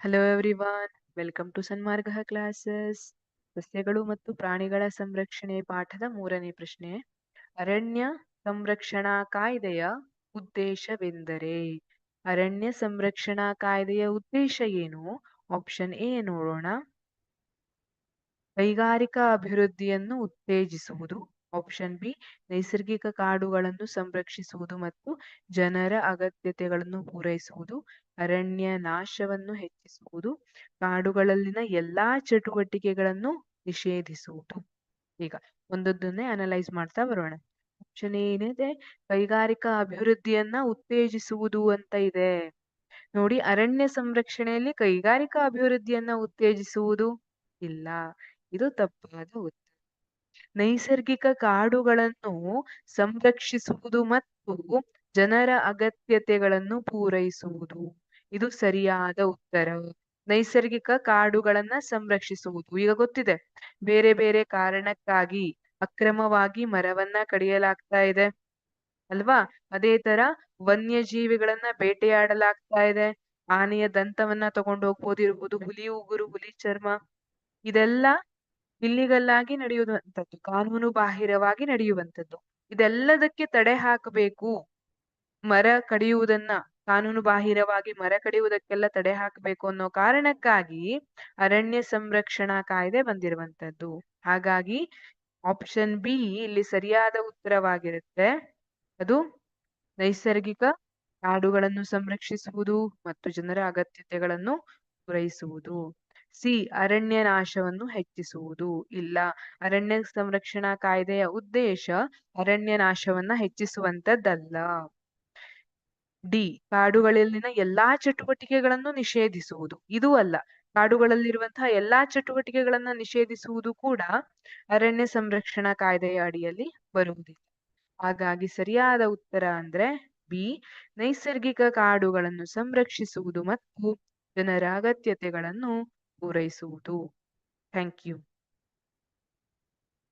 Hello everyone, welcome to Sanmarga classes. ಸಸ್ಯಗಳು ಮತ್ತು ಪ್ರಾಣಿಗಳ ಸಂರಕ್ಷಣೆ ಪಾಠದ 3ನೇ ಪ್ರಶ್ನೆ. ಅರಣ್ಯ ಸಂರಕ್ಷಣಾ ಕಾಯ್ದೆಯ ಉದ್ದೇಶವೆಂದರೆ? ಅರಣ್ಯ ಸಂರಕ್ಷಣಾ ಕಾಯ್ದೆಯ ಉದ್ದೇಶ ಏನು? ಆಪ್ಷನ್ ಎ ನೋಡೋಣ. ಕೈಗಾರಿಕಾ ಅಭಿವೃದ್ಧಿಯನ್ನು ಉತ್ತೇಜಿಸುವುದು. ಆಪ್ಷನ್ ಬಿ ನೈಸರ್ಗಿಕ ಕಾಡುಗಳನ್ನು ಸಂರಕ್ಷಿಸುವುದು ಮತ್ತು ಜನರ ಅಗತ್ಯತೆಗಳನ್ನು ಪೂರೈಸುವುದು. ಅರಣ್ಯ ನಾಶವನ್ನು ಹೆಚ್ಚಿಸುವುದು. ಕಾಡುಗಳಲ್ಲಿನ ಎಲ್ಲಾ ಚಟುವಟಿಕೆಗಳನ್ನು ನಿಷೇಧಿಸುವುದು. ಈಗ ಒಂದೊಂದನ್ನೇ ಅನಲೈಸ್ ಮಾಡ್ತಾ ಬರೋಣ. ಆಪ್ಷನ್ ಏನಿದೆ? ಕೈಗಾರಿಕಾ ಅಭಿವೃದ್ಧಿಯನ್ನ ಉತ್ತೇಜಿಸುವುದು ಅಂತ ಇದೆ. ನೋಡಿ, ಅರಣ್ಯ ಸಂರಕ್ಷಣೆಯಲ್ಲಿ ಕೈಗಾರಿಕಾ ಅಭಿವೃದ್ಧಿಯನ್ನ ಉತ್ತೇಜಿಸುವುದು ಇಲ್ಲ. ಇದು ತಪ್ಪಾದ ಉತ್ತರ. ನೈಸರ್ಗಿಕ ಕಾಡುಗಳನ್ನು ಸಂರಕ್ಷಿಸುವುದು ಮತ್ತು ಜನರ ಅಗತ್ಯತೆಗಳನ್ನು ಪೂರೈಸುವುದು. ಇದು ಸರಿಯಾದ ಉತ್ತರ. ನೈಸರ್ಗಿಕ ಕಾಡುಗಳನ್ನ ಸಂರಕ್ಷಿಸುವುದು. ಈಗ ಗೊತ್ತಿದೆ, ಬೇರೆ ಬೇರೆ ಕಾರಣಕ್ಕಾಗಿ ಅಕ್ರಮವಾಗಿ ಮರವನ್ನ ಕಡಿಯಲಾಗ್ತಾ ಇದೆ ಅಲ್ವಾ? ಅದೇ ತರ ವನ್ಯಜೀವಿಗಳನ್ನ ಬೇಟೆಯಾಡಲಾಗ್ತಾ ಇದೆ. ಆನೆಯ ದಂತವನ್ನ ತಗೊಂಡು ಹೋಗ್ಬೋದಿರ್ಬೋದು, ಹುಲಿ ಉಗುರು, ಹುಲಿ ಚರ್ಮ, ಇದೆಲ್ಲ ಇಲ್ಲಿಗಲ್ಲಾಗಿ ನಡೆಯುವಂಥದ್ದು, ಕಾನೂನು ಬಾಹಿರವಾಗಿ ನಡೆಯುವಂಥದ್ದು. ಇದೆಲ್ಲದಕ್ಕೆ ತಡೆ ಹಾಕಬೇಕು. ಮರ ಕಡಿಯುವುದನ್ನ, ಕಾನೂನು ಬಾಹಿರವಾಗಿ ಮರ ಕಡಿಯುವುದಕ್ಕೆಲ್ಲ ತಡೆ ಹಾಕಬೇಕು ಅನ್ನೋ ಕಾರಣಕ್ಕಾಗಿ ಅರಣ್ಯ ಸಂರಕ್ಷಣಾ ಕಾಯ್ದೆ ಬಂದಿರುವಂತದ್ದು. ಹಾಗಾಗಿ ಆಪ್ಷನ್ ಬಿ ಇಲ್ಲಿ ಸರಿಯಾದ ಉತ್ತರವಾಗಿರುತ್ತೆ. ಅದು ನೈಸರ್ಗಿಕ ಕಾಡುಗಳನ್ನು ಸಂರಕ್ಷಿಸುವುದು ಮತ್ತು ಜನರ ಅಗತ್ಯತೆಗಳನ್ನು ಪೂರೈಸುವುದು. ಸಿ ಅರಣ್ಯ ನಾಶವನ್ನು ಹೆಚ್ಚಿಸುವುದು. ಇಲ್ಲ, ಅರಣ್ಯ ಸಂರಕ್ಷಣಾ ಕಾಯ್ದೆಯ ಉದ್ದೇಶ ಅರಣ್ಯ ನಾಶವನ್ನ ಹೆಚ್ಚಿಸುವಂತದ್ದಲ್ಲ. ಡಿ ಕಾಡುಗಳಲ್ಲಿನ ಎಲ್ಲಾ ಚಟುವಟಿಕೆಗಳನ್ನು ನಿಷೇಧಿಸುವುದು. ಇದೂ ಅಲ್ಲ. ಕಾಡುಗಳಲ್ಲಿರುವಂತಹ ಎಲ್ಲಾ ಚಟುವಟಿಕೆಗಳನ್ನ ನಿಷೇಧಿಸುವುದು ಕೂಡ ಅರಣ್ಯ ಸಂರಕ್ಷಣಾ ಕಾಯ್ದೆಯ ಅಡಿಯಲ್ಲಿ ಬರುವುದಿಲ್ಲ. ಹಾಗಾಗಿ ಸರಿಯಾದ ಉತ್ತರ ಅಂದ್ರೆ ಬಿ ನೈಸರ್ಗಿಕ ಕಾಡುಗಳನ್ನು ಸಂರಕ್ಷಿಸುವುದು ಮತ್ತು ಜನರ ಅಗತ್ಯತೆಗಳನ್ನು ಪೂರೈಸುವುದು. Thank you.